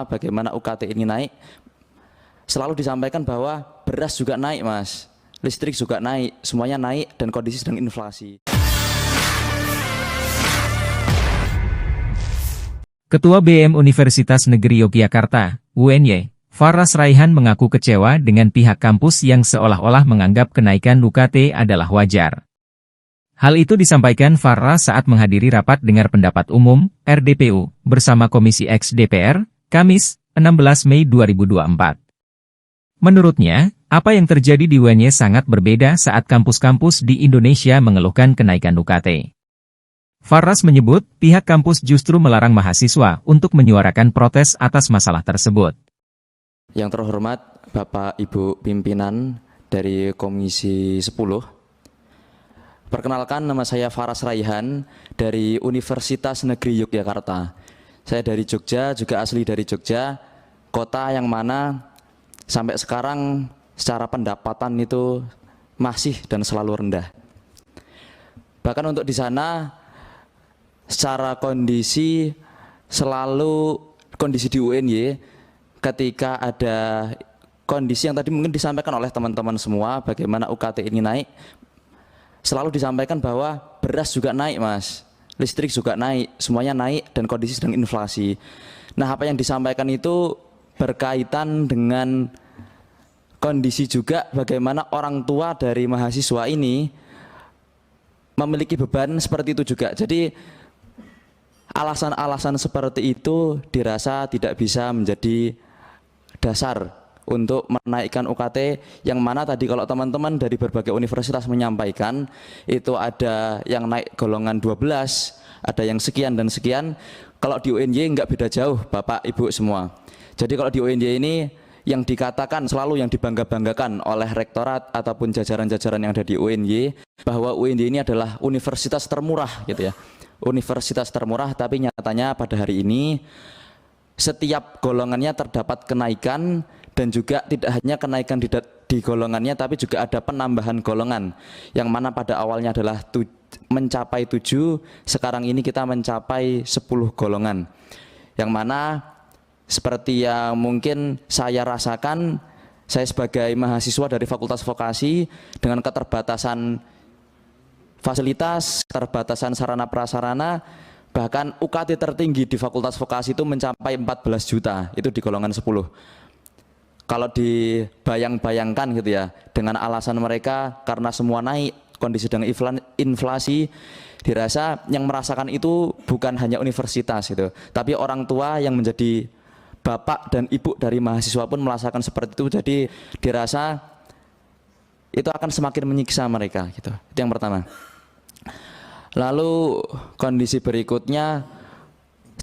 bagaimana UKT ini naik, selalu disampaikan bahwa beras juga naik mas, listrik juga naik, semuanya naik dan kondisi sedang inflasi. Ketua BM Universitas Negeri Yogyakarta, UNY, Faras Raihan mengaku kecewa dengan pihak kampus yang seolah-olah menganggap kenaikan UKT adalah wajar. Hal itu disampaikan Faras saat menghadiri rapat dengar pendapat umum, RDPU, bersama Komisi X DPR, Kamis, 16 Mei 2024. Menurutnya, apa yang terjadi di UNY sangat berbeda saat kampus-kampus di Indonesia mengeluhkan kenaikan UKT. Faras menyebut, pihak kampus justru melarang mahasiswa untuk menyuarakan protes atas masalah tersebut. Yang terhormat Bapak Ibu pimpinan dari Komisi 10, perkenalkan nama saya Faras Raihan dari Universitas Negeri Yogyakarta. Saya dari Jogja, juga asli dari Jogja, kota yang mana sampai sekarang secara pendapatan itu masih dan selalu rendah. Bahkan untuk di sana secara kondisi di UNY ketika ada kondisi yang tadi mungkin disampaikan oleh teman-teman semua bagaimana UKT ini naik, selalu disampaikan bahwa beras juga naik mas, listrik juga naik, semuanya naik dan kondisi sedang inflasi. Nah, apa yang disampaikan itu berkaitan dengan kondisi juga bagaimana orang tua dari mahasiswa ini memiliki beban seperti itu juga. Jadi alasan-alasan seperti itu dirasa tidak bisa menjadi dasar untuk menaikkan UKT, yang mana tadi kalau teman-teman dari berbagai universitas menyampaikan itu ada yang naik golongan 12, ada yang sekian dan sekian. Kalau di UNY nggak beda jauh Bapak Ibu semua. Jadi kalau di UNY ini yang dikatakan selalu yang dibangga-banggakan oleh rektorat ataupun jajaran-jajaran yang ada di UNY bahwa UNY ini adalah universitas termurah gitu ya. Universitas termurah, tapi nyatanya pada hari ini setiap golongannya terdapat kenaikan. Dan juga tidak hanya kenaikan di golongannya, tapi juga ada penambahan golongan. Yang mana pada awalnya adalah mencapai 7, sekarang ini kita mencapai 10 golongan. Yang mana seperti yang mungkin saya rasakan, saya sebagai mahasiswa dari Fakultas Vokasi dengan keterbatasan fasilitas, keterbatasan sarana prasarana, bahkan UKT tertinggi di Fakultas Vokasi itu mencapai 14 juta, itu di golongan 10. Kalau dibayang-bayangkan gitu ya, dengan alasan mereka karena semua naik, kondisi dengan inflasi, dirasa yang merasakan itu bukan hanya universitas gitu, tapi orang tua yang menjadi bapak dan ibu dari mahasiswa pun merasakan seperti itu. Jadi dirasa itu akan semakin menyiksa mereka gitu. Itu yang pertama. Lalu kondisi berikutnya,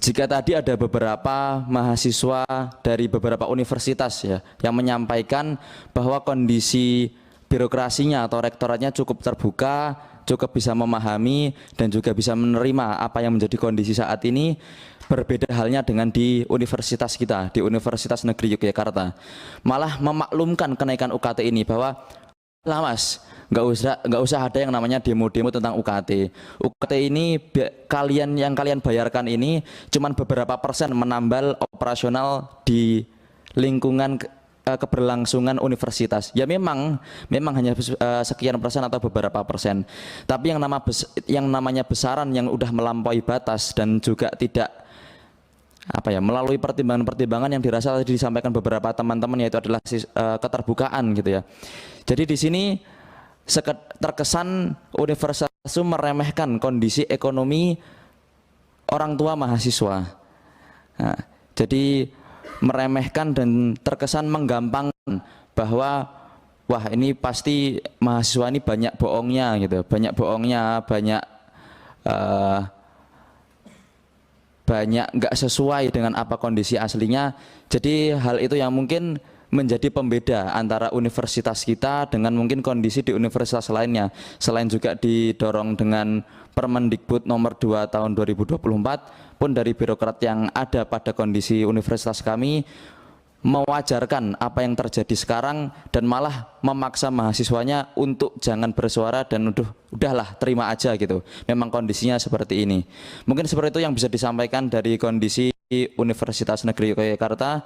jika tadi ada beberapa mahasiswa dari beberapa universitas ya yang menyampaikan bahwa kondisi birokrasinya atau rektoratnya cukup terbuka, cukup bisa memahami dan juga bisa menerima apa yang menjadi kondisi saat ini, berbeda halnya dengan di universitas kita, di Universitas Negeri Yogyakarta. Malah memaklumkan kenaikan UKT ini bahwa lah mas, nggak usah ada yang namanya demo-demo tentang UKT. UKT ini yang kalian bayarkan ini cuman beberapa persen menambal operasional di lingkungan keberlangsungan universitas. Ya memang hanya sekian persen atau beberapa persen. Tapi yang namanya besaran yang udah melampaui batas dan juga tidak melalui pertimbangan-pertimbangan yang dirasa tadi disampaikan beberapa teman-teman, yaitu adalah keterbukaan gitu ya. Jadi di sini terkesan universitas itu meremehkan kondisi ekonomi orang tua mahasiswa. Nah, jadi meremehkan dan terkesan menggampangkan bahwa wah ini pasti mahasiswa ini banyak bohongnya gitu, banyak nggak sesuai dengan apa kondisi aslinya. Jadi hal itu yang mungkin menjadi pembeda antara universitas kita dengan mungkin kondisi di universitas lainnya. Selain juga didorong dengan Permendikbud nomor 2 tahun 2024 pun dari birokrat yang ada pada kondisi universitas kami mewajarkan apa yang terjadi sekarang dan malah memaksa mahasiswanya untuk jangan bersuara dan udahlah terima aja gitu. Memang kondisinya seperti ini. Mungkin seperti itu yang bisa disampaikan dari kondisi Universitas Negeri Yogyakarta,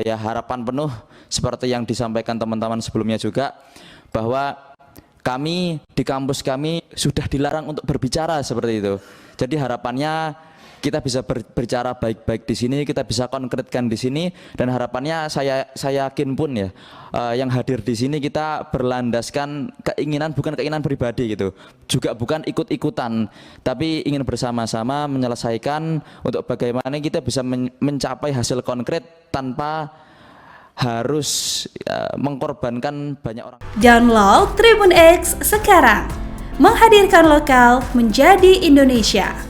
ya harapan penuh seperti yang disampaikan teman-teman sebelumnya juga, bahwa kami di kampus kami sudah dilarang untuk berbicara seperti itu. Jadi harapannya kita bisa berbicara baik-baik di sini, kita bisa konkretkan di sini, dan harapannya saya yakin pun ya, yang hadir di sini kita berlandaskan keinginan, bukan keinginan pribadi gitu, juga bukan ikut-ikutan, tapi ingin bersama-sama menyelesaikan untuk bagaimana kita bisa mencapai hasil konkret tanpa harus mengorbankan banyak orang. Download Tribun X sekarang, menghadirkan lokal menjadi Indonesia.